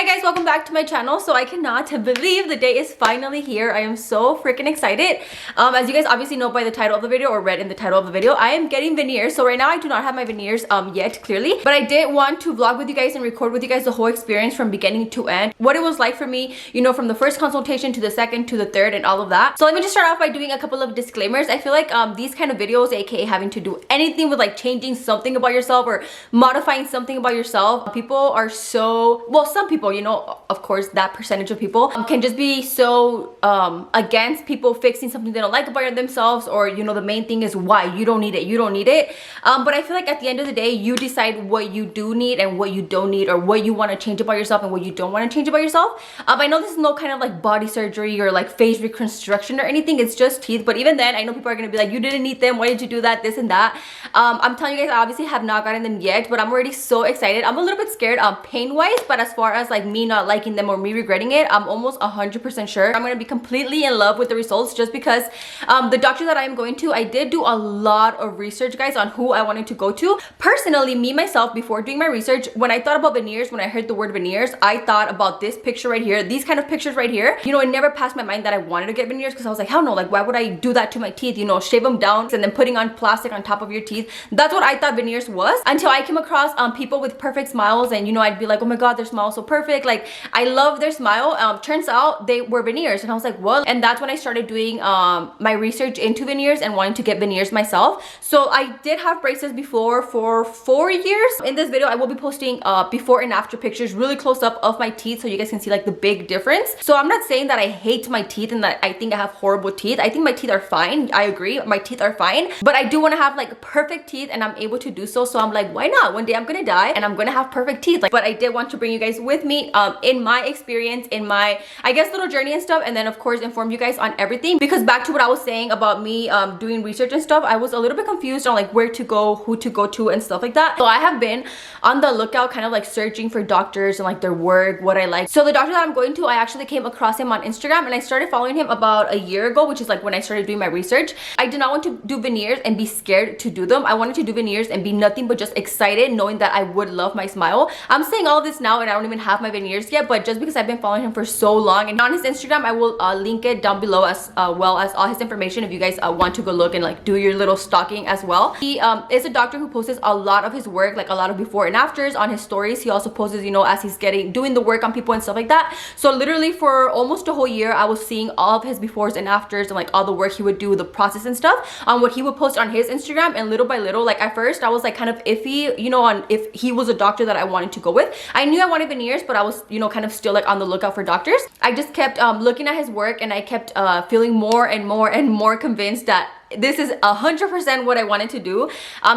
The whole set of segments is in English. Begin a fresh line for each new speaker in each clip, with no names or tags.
Hi guys, welcome back to my channel. So I cannot believe the day is finally here. I am so freaking excited. As you guys obviously know by the title of the video or read in the title of the video, I am getting veneers. So right now I do not have my veneers yet, clearly, but I did want to vlog with you guys and record with you guys the whole experience from beginning to end, what it was like for me, you know, from the first consultation to the second to the third and all of that. So let me just start off by doing a couple of disclaimers. I feel like these kind of videos, aka having to do anything with like changing something about yourself or modifying something about yourself, people are so, well, some people, you know, of course that percentage of people can just be so against people fixing something they don't like about themselves, or you know, the main thing is why you don't need it, but I feel like at the end of the day you decide what you do need and what you don't need, or what you want to change about yourself and what you don't want to change about yourself. I know this is no kind of like body surgery or like face reconstruction or anything, it's just teeth, but even then I know people are gonna be like, you didn't need them, why did you do that, this and that. I'm telling you guys, I obviously have not gotten them yet, but I'm already so excited. I'm a little bit scared pain wise, but as far as like me not liking them or me regretting it, I'm almost 100% sure I'm gonna be completely in love with the results, just because the doctor that I am going to, I did do a lot of research, guys, on who I wanted to go to. Personally, me myself, before doing my research, when I thought about veneers, when I heard the word veneers, I thought about this picture right here, these kind of pictures right here. You know, it never passed my mind that I wanted to get veneers, because I was like, hell no, like why would I do that to my teeth, you know, shave them down and then putting on plastic on top of your teeth. That's what I thought veneers was, until I came across people with perfect smiles, and you know, I'd be like, oh my god, their smile is so perfect, like I love their smile. Turns out they were veneers, and I was like, well, and that's when I started doing my research into veneers and wanting to get veneers myself. So I did have braces before for 4 years. In this video I will be posting before and after pictures really close up of my teeth, so you guys can see like the big difference. So I'm not saying that I hate my teeth and that I think I have horrible teeth. I think my teeth are fine. I agree, my teeth are fine, but I do want to have like perfect teeth, and I'm able to do so. So I'm like, why not? One day I'm gonna die and I'm gonna have perfect teeth. Like, but I did want to bring you guys with me in my experience, in my, I guess, little journey and stuff, and then of course inform you guys on everything, because back to what I was saying about me doing research and stuff, I was a little bit confused on like where to go, who to go to and stuff like that. So I have been on the lookout, kind of like searching for doctors and like their work, what I like. So the doctor that I'm going to, I actually came across him on Instagram, and I started following him about a year ago, which is like when I started doing my research. I did not want to do veneers and be scared to do them. I wanted to do veneers and be nothing but just excited, knowing that I would love my smile. I'm saying all this now and I don't even have my veneers yet, but just because I've been following him for so long, and on his Instagram I will link it down below, as well as all his information if you guys want to go look and like do your little stalking as well. He is a doctor who posts a lot of his work, like a lot of before and afters on his stories. He also posts, you know, as he's doing the work on people and stuff like that. So literally for almost a whole year I was seeing all of his befores and afters and like all the work he would do, the process and stuff on what he would post on his Instagram. And little by little, like at first I was like kind of iffy, you know, on if he was a doctor that I wanted to go with. I knew I wanted veneers, but I was, you know, kind of still like on the lookout for doctors. I just kept looking at his work, and I kept feeling more and more and more convinced that this is 100% what I wanted to do.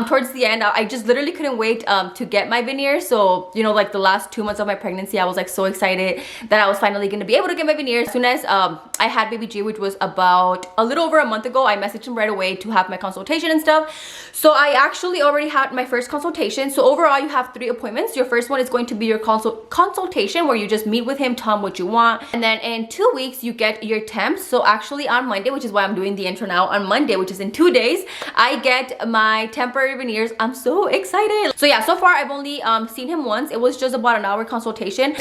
Towards the end, I just literally couldn't wait to get my veneers. So, you know, like the last 2 months of my pregnancy, I was like so excited that I was finally going to be able to get my veneers. As soon as I had baby G, which was about a little over a month ago, I messaged him right away to have my consultation and stuff. So I actually already had my first consultation. So overall, you have 3 appointments. Your first one is going to be your consultation, where you just meet with him, tell him what you want, and then in 2 weeks you get your temps. So actually on Monday, which is why I'm doing the intro now, on Monday, which is in 2 days, I get my temporary veneers. I'm so excited. So yeah, so far I've only seen him once. It was just about an hour consultation.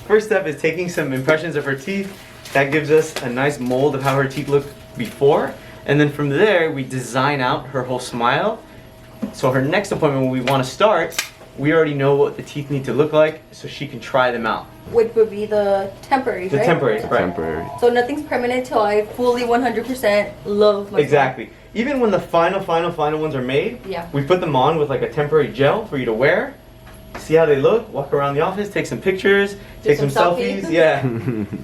First step is taking some impressions of her teeth. That gives us a nice mold of how her teeth looked before, and then from there we design out her whole smile. So her next appointment, when we want to start, we already know what the teeth need to look like, so she can try them out.
Which would be the temporaries, right?
The temporaries, right.
Temporary.
So nothing's permanent till I fully 100% love my
Exactly. Even when the final ones are made,
yeah,
we put them on with like a temporary gel for you to wear. See how they look, walk around the office, take some pictures, take some selfies, yeah.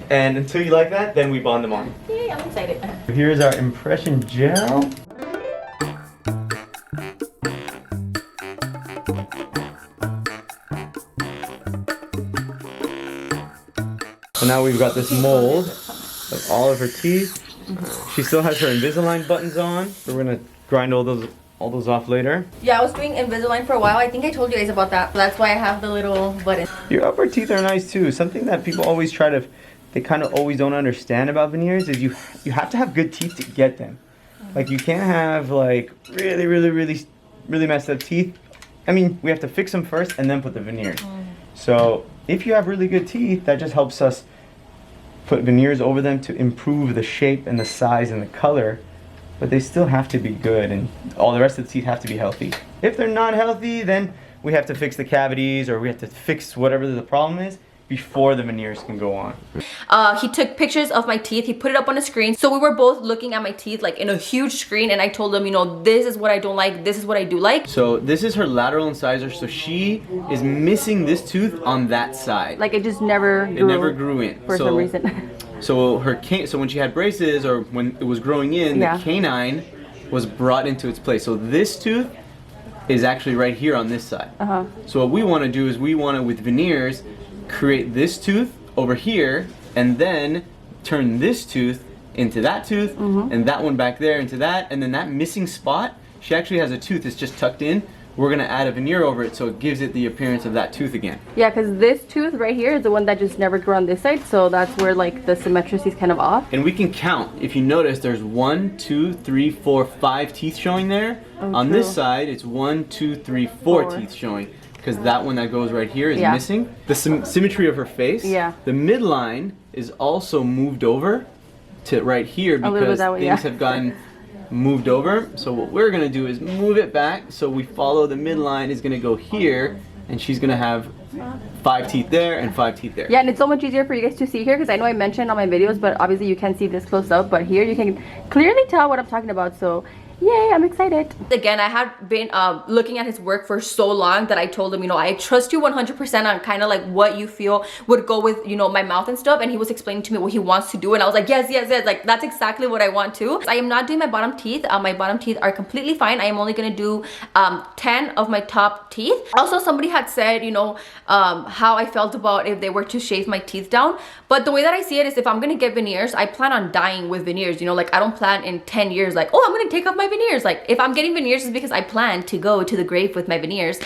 And until you like that, then we bond them on.
Yay, I'm excited.
Here's our impression gel. So now we've got this mold of all of her teeth. She still has her Invisalign buttons on, so we're gonna grind all those off later.
Yeah, I was doing Invisalign for a while. I think I told you guys about that. That's why I have the little button.
Your upper teeth are nice too. Something that people always they kind of always don't understand about veneers is you have to have good teeth to get them. Like you can't have like really messed up teeth. I mean, we have to fix them first and then put the veneers. So if you have really good teeth, that just helps us put veneers over them to improve the shape and the size and the color, but they still have to be good and all the rest of the teeth have to be healthy. If they're not healthy, then we have to fix the cavities or we have to fix whatever the problem is before the veneers can go on.
He took pictures of my teeth, he put it up on a screen, so we were both looking at my teeth like in a huge screen, and I told him, you know, this is what I don't like, this is what I do like.
So this is her lateral incisor, so she is missing this tooth on that side.
Like it just never grew.
It never grew in.
For some reason.
So when she had braces or when it was growing in, the canine was brought into its place. So this tooth is actually right here on this side. So what we want to do is we want to, with veneers, create this tooth over here and then turn this tooth into that tooth and that one back there into that, and then that missing spot, she actually has a tooth that's just tucked in. We're gonna add a veneer over it so it gives it the appearance of that tooth again. Yeah, because this tooth right here is the one that just never grew on this side, so that's where like the symmetry is kind of off. And we can count. If you notice, there's 1, 2, 3, 4, 5 teeth showing there. On this side, it's 1, 2, 3, 4 teeth showing, because that one that goes right here is missing. The symmetry of her face. Yeah. The midline is also moved over to right here because things have gotten moved over. So what we're gonna do is move it back so we follow the midline is gonna go here, and she's gonna have 5 teeth there and 5 teeth there. Yeah, and it's so much easier for you guys to see here because I know I mentioned on my videos, but obviously you can't see this close up, but here you can clearly tell what I'm talking about. So yay, I'm excited. Again, I had been looking at his work for so long that I told him, you know, I trust you 100% on kind of like what you feel would go with, you know, my mouth and stuff. And he was explaining to me what he wants to do. And I was like, yes, yes, yes. Like, that's exactly what I want to. I am not doing my bottom teeth. My bottom teeth are completely fine. I am only going to do 10 of my top teeth. Also, somebody had said, you know, how I felt about if they were to shave my teeth down. But the way that I see it is if I'm going to get veneers, I plan on dying with veneers. You know, like I don't plan in 10 years like, oh, I'm going to take off my veneers. Like if I'm getting veneers, it's because I plan to go to the grave with my veneers.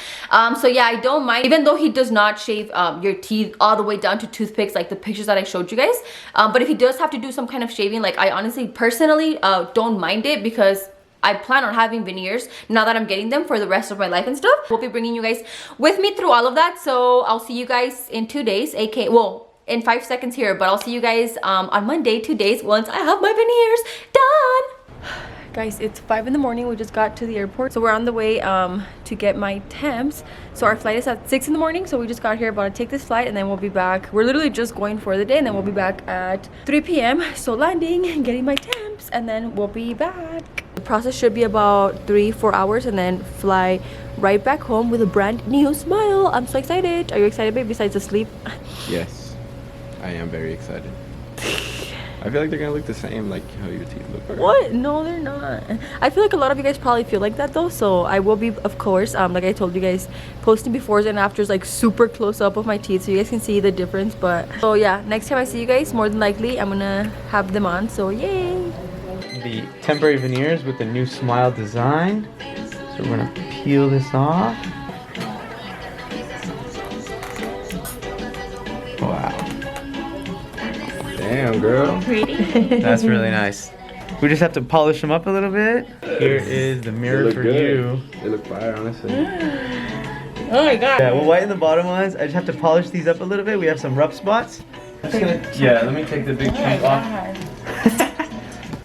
So yeah, I don't mind, even though he does not shave your teeth all the way down to toothpicks like the pictures that I showed you guys. But if he does have to do some kind of shaving, like I honestly personally don't mind it because I plan on having veneers now that I'm getting them for the rest of my life and stuff. We'll be bringing you guys with me through all of that. So I'll see you guys in 2 days, aka well, in 5 seconds here, but I'll see you guys on Monday, 2 days, once I have my veneers done. Guys, it's 5 in the morning. We just got to the airport, so we're on the way to get my temps. So our flight is at 6 in the morning, so we just got here, about to take this flight, and then we'll be back. We're literally just going for the day, and then we'll be back at 3 p.m. So landing and getting my temps, and then we'll be back. The process should be about 3-4 hours, and then fly right back home with a brand new smile. I'm so excited. Are you excited, babe, besides the sleep?
Yes, I am very excited. I feel like they're gonna look the same like how your teeth look. Right?
What? No, they're not. I feel like a lot of you guys probably feel like that though, so I will be, of course, like I told you guys, posting befores and afters like super close up of my teeth so you guys can see the difference. But so yeah, next time I see you guys, more than likely I'm gonna have them on, so yay.
The temporary veneers with the new smile design. So we're gonna peel this off. Wow.
Damn, girl.
Pretty.
That's really nice. We just have to polish them up a little bit. Here is the mirror for you.
They look fire, honestly.
Oh my god.
Yeah, we'll whiten the bottom ones. I just have to polish these up a little bit. We have some rough spots. Yeah, let me take the big chunk off.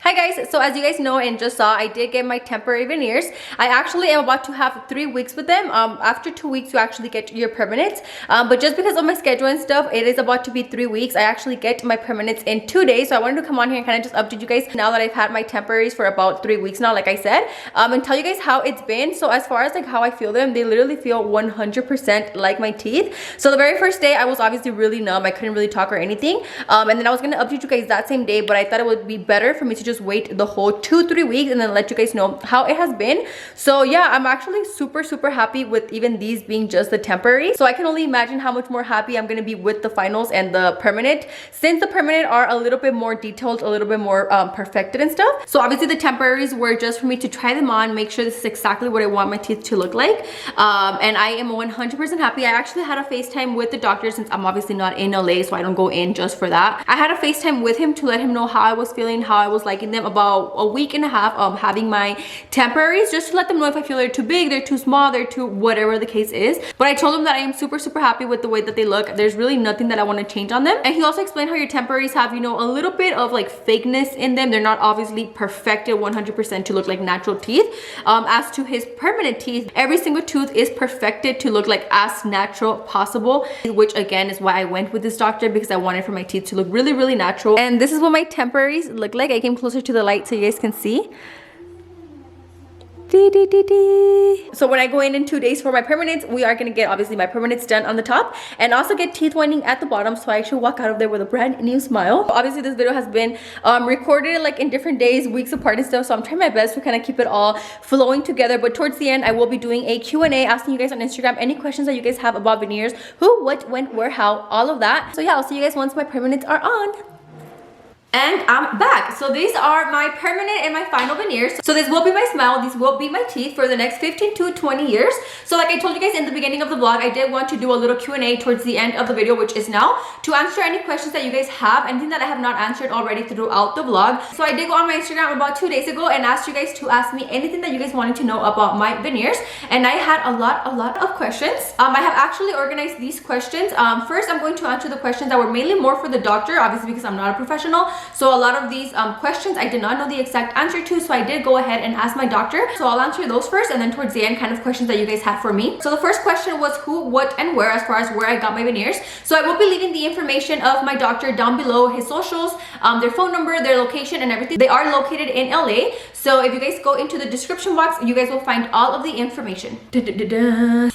Hi guys, so as you guys know and just saw, I did get my temporary veneers. I actually am about to have 3 weeks with them. After 2 weeks you actually get your permanents, but just because of my schedule and stuff, it is about to be 3 weeks. I actually get my permanents in 2 days, so I wanted to come on here and kind of just update you guys now that I've had my temporaries for about 3 weeks now, like I said, and tell you guys how it's been. So as far as like how I feel them, they literally feel 100% like my teeth. So the very first day I was obviously really numb, I couldn't really talk or anything, and then I was gonna update you guys that same day, but I thought it would be better for me to just wait the whole 2-3 weeks and then let you guys know how it has been. So yeah, I'm actually super happy with even these being just the temporary. So I can only imagine how much more happy I'm gonna be with the finals and the permanent, since the permanent are a little bit more detailed, a little bit more perfected and stuff. So obviously the temporaries were just for me to try them on, make sure this is exactly what I want my teeth to look like, and I am 100% happy. I actually had a FaceTime with the doctor since I'm obviously not in LA, so I don't go in just for that. I had a FaceTime with him to let him know how I was feeling, how I was liking them.
them about a week and a half having my temporaries, just to let them know if I feel they're too big, they're too small, they're too whatever the case is. But I told him that I am super happy with the way that they look. There's really nothing that I want to change on them. And he also explained how your temporaries have, you know, a little bit of like fakeness in them. They're not obviously perfected 100% to look like natural teeth. As to his permanent teeth, every single tooth is perfected to look like as natural possible, which again is why I went with this doctor, because I wanted for my teeth to look really natural. And this is what my temporaries look like. I came closer to the light so you guys can see. So when I go in 2 days for my permanents, we are gonna get obviously my permanents done on the top and also get teeth whitening at the bottom, so I should walk out of there with a brand new smile. Obviously this video has been recorded like in different days, weeks apart and stuff, so I'm trying my best to kind of keep it all flowing together. But towards the end I will be doing a Q&A, asking you guys on Instagram any questions that you guys have about veneers, who, what, when, where, how, all of that. So yeah, I'll see you guys once my permanents are on. And I'm back. So these are my permanent and my final veneers. So this will be my smile, these will be my teeth for the next 15 to 20 years. So like I told you guys in the beginning of the vlog, I did want to do a little Q&A towards the end of the video, which is now, to answer any questions that you guys have, anything that I have not answered already throughout the vlog. So I did go on my Instagram about 2 days ago and asked you guys to ask me anything that you guys wanted to know about my veneers, and I had a lot of questions. I have actually organized these questions. First I'm going to answer the questions that were mainly more for the doctor, obviously because I'm not a professional. So a lot of these questions I did not know the exact answer to, so I did go ahead and ask my doctor. So I'll answer those first, and then towards the end, kind of questions that you guys had for me. So the first question was who, what, and where, as far as where I got my veneers. So I will be leaving the information of my doctor down below, his socials, their phone number, their location, and everything. They are located in LA. So if you guys go into the description box, you guys will find all of the information.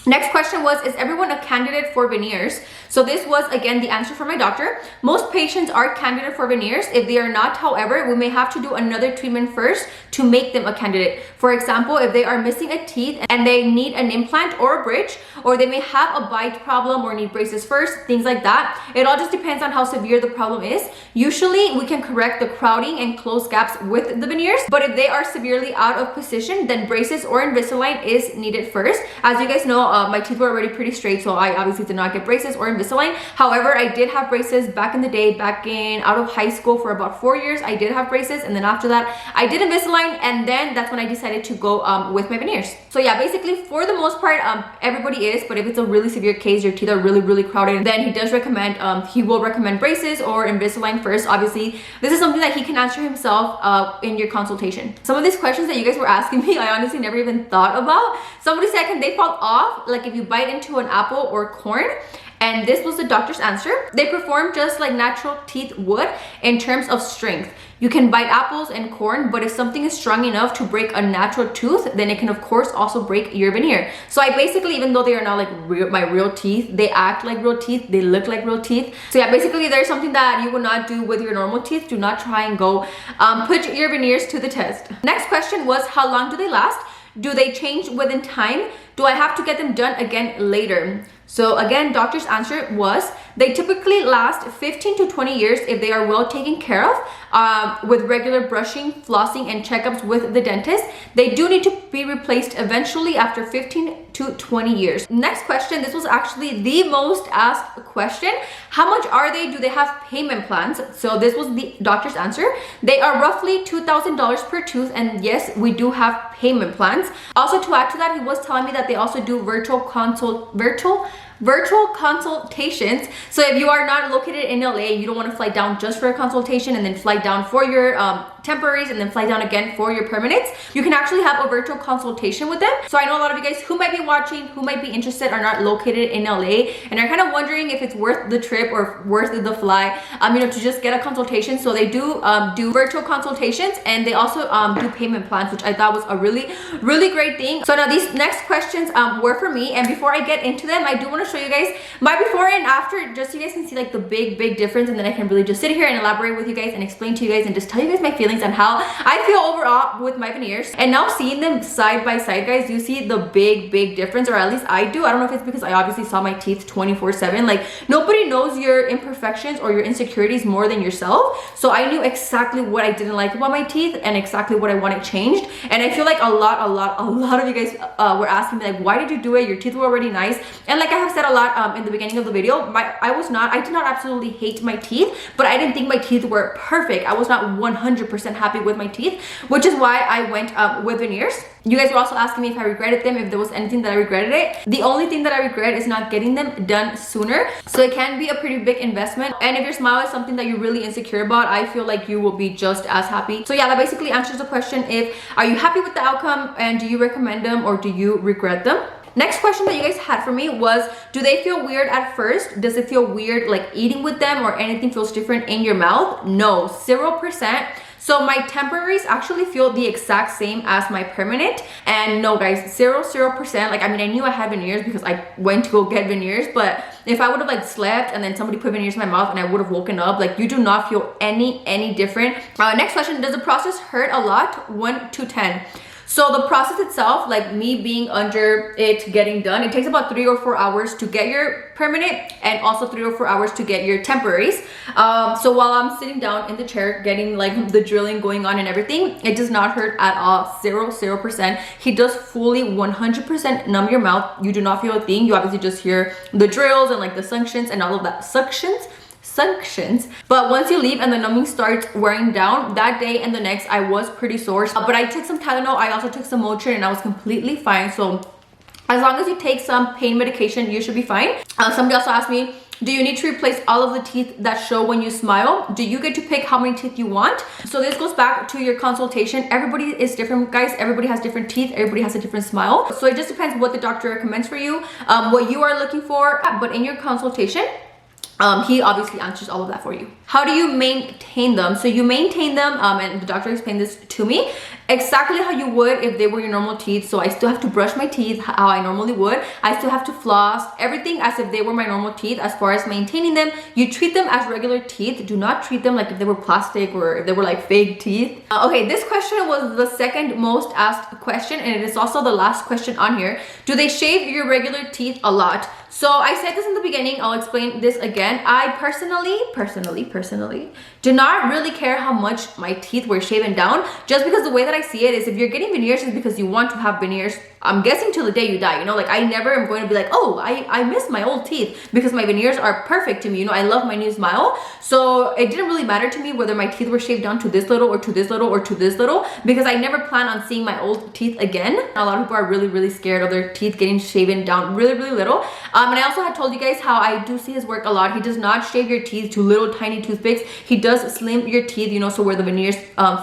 Next question was, is everyone a candidate for veneers? So this was again the answer from my doctor. Most patients are candidate for veneers. If they are not, however, we may have to do another treatment first to make them a candidate. For example, if they are missing a teeth and they need an implant or a bridge, or they may have a bite problem or need braces first, things like that. It all just depends on how severe the problem is. Usually we can correct the crowding and close gaps with the veneers, but if they are severely out of position, then braces or Invisalign is needed first. As you guys know, my teeth were already pretty straight, so I obviously did not get braces or Invisalign. However, I did have braces back in the day, out of high school for about 4 years. I did have braces, and then after that I did Invisalign, and then that's when I decided to go with my veneers. So yeah, basically for the most part everybody is, but if it's a really severe case, your teeth are really crowded, then he does recommend he will recommend braces or Invisalign first. Obviously this is something that he can answer himself in your consultation. Some of these questions that you guys were asking me, I honestly never even thought about. Somebody said, can they fall off like if you bite into an apple or corn? And this was the doctor's answer. They perform just like natural teeth would in terms of strength. You can bite apples and corn, but if something is strong enough to break a natural tooth, then it can of course also break your veneer. So I basically, even though they are not like my real teeth, they act like real teeth, they look like real teeth. So yeah, basically there's something that you will not do with your normal teeth. Do not try and go put your veneers to the test. Next question was, how long do they last? Do they change within time? Do I have to get them done again later? So again, doctor's answer was, they typically last 15 to 20 years if they are well taken care of with regular brushing, flossing, and checkups with the dentist. They do need to be replaced eventually after 15 to 20 years. Next question, this was actually the most asked question. How much are they? Do they have payment plans? So this was the doctor's answer. They are roughly $2,000 per tooth, and yes, we do have payment plans. Also, to add to that, he was telling me that they also do virtual consultations. So if you are not located in LA, you don't want to fly down just for a consultation and then fly down for your temporaries and then fly down again for your permanents, you can actually have a virtual consultation with them. So I know a lot of you guys who might be watching, who might be interested, are not located in LA and are kind of wondering if it's worth the trip or worth the fly, you know, to just get a consultation. So they do do virtual consultations, and they also do payment plans, which I thought was a really great thing. So now these next questions were for me, and before I get into them, I do want to show you guys my before and after, just so you guys can see like the big difference, and then I can really just sit here and elaborate with you guys and explain to you guys and just tell you guys my feelings and how I feel overall with my veneers. And now seeing them side by side, guys, you see the big difference, or at least I do. I don't know if it's because I obviously saw my teeth 24/7. Like, nobody knows your imperfections or your insecurities more than yourself. So I knew exactly what I didn't like about my teeth and exactly what I wanted changed. And I feel like a lot of you guys were asking me like, why did you do it? Your teeth were already nice. And like I have said a lot in the beginning of the video, I did not absolutely hate my teeth, but I didn't think my teeth were perfect. I was not 100% happy with my teeth, which is why I went with veneers. You guys were also asking me if I regretted them, if there was anything that I regretted it. The only thing that I regret is not getting them done sooner. So it can be a pretty big investment. And if your smile is something that you're really insecure about, I feel like you will be just as happy. So yeah, that basically answers the question are you happy with the outcome and do you recommend them or do you regret them? Next question that you guys had for me was, do they feel weird at first? Does it feel weird like eating with them or anything feels different in your mouth? No, 0%. So my temporaries actually feel the exact same as my permanent. And no guys, 0%. Like, I mean, I knew I had veneers because I went to go get veneers, but if I would have like slept and then somebody put veneers in my mouth and I would have woken up, like you do not feel any different. Next question, does the process hurt a lot? 1 to 10. So the process itself, like me being under it getting done, it takes about 3 or 4 hours to get your permanent and also 3 or 4 hours to get your temporaries. So while I'm sitting down in the chair getting like the drilling going on and everything, it does not hurt at all. 0%. He does fully 100% numb your mouth. You do not feel a thing. You obviously just hear the drills and like the suctions and all of that. Suctions, but once you leave and the numbing starts wearing down, that day and the next I was pretty sore, but I took some Tylenol. I also took some Motrin and I was completely fine. So as long as you take some pain medication, you should be fine. Somebody also asked me, do you need to replace all of the teeth that show when you smile? Do you get to pick how many teeth you want? So this goes back to your consultation. Everybody is different, guys. Everybody has different teeth. Everybody has a different smile. So it just depends what the doctor recommends for you, what you are looking for. But in your consultation, he obviously answers all of that for you. How do you maintain them? So you maintain them, and the doctor explained this to me, exactly how you would if they were your normal teeth. So I still have to brush my teeth how I normally would. I still have to floss, everything as if they were my normal teeth. As far as maintaining them, you treat them as regular teeth. Do not treat them like if they were plastic or if they were like fake teeth. Okay, this question was the second most asked question, and it is also the last question on here. Do they shave your regular teeth a lot? So I said this in the beginning, I'll explain this again. I personally do not really care how much my teeth were shaven down, just because the way that I see it is if you're getting veneers is because you want to have veneers, I'm guessing till the day you die, you know, like I never am going to be like, oh, I miss my old teeth, because my veneers are perfect to me, you know, I love my new smile. So it didn't really matter to me whether my teeth were shaved down to this little or to this little or to this little, because I never plan on seeing my old teeth again. A lot of people are really scared of their teeth getting shaven down really little. And I also had told you guys how I do see his work a lot. He does not shave your teeth to little tiny toothpicks. He does slim your teeth, you know, so where the veneers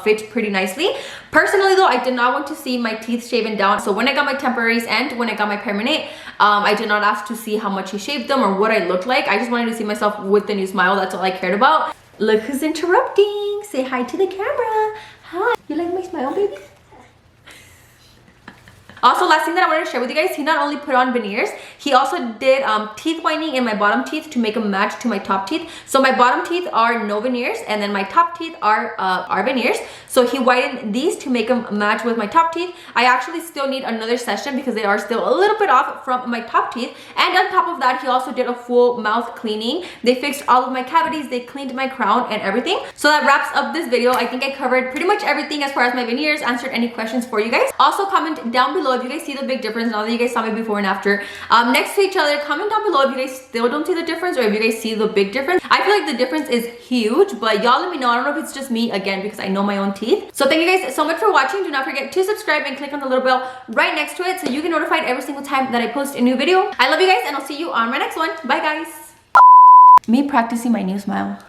fit pretty nicely. Personally though, I did not want to see my teeth shaven down. So when I got my temporaries and when I got my permanent, I did not ask to see how much he shaved them or what I looked like. I just wanted to see myself with the new smile. That's all I cared about. Look who's interrupting. Say hi to the camera. Hi. You like my smile, baby? Also, last thing that I wanted to share with you guys, he not only put on veneers, he also did teeth whitening in my bottom teeth to make a match to my top teeth. So my bottom teeth are no veneers, and then my top teeth are veneers. So he whitened these to make them match with my top teeth. I actually still need another session because they are still a little bit off from my top teeth. And on top of that, he also did a full mouth cleaning. They fixed all of my cavities, they cleaned my crown and everything. So that wraps up this video. I think I covered pretty much everything as far as my veneers, answered any questions for you guys. Also comment down below if you guys see the big difference now that you guys saw me before and after next to each other. Comment down below if you guys still don't see the difference or if you guys see the big difference. I feel like the difference is huge, but y'all let me know. I don't know if it's just me again because I know my own teeth. So thank you guys so much for watching. Do not forget to subscribe and click on the little bell right next to it so you get notified every single time that I post a new video. I love you guys and I'll see you on my next one. Bye guys. Me practicing my new smile.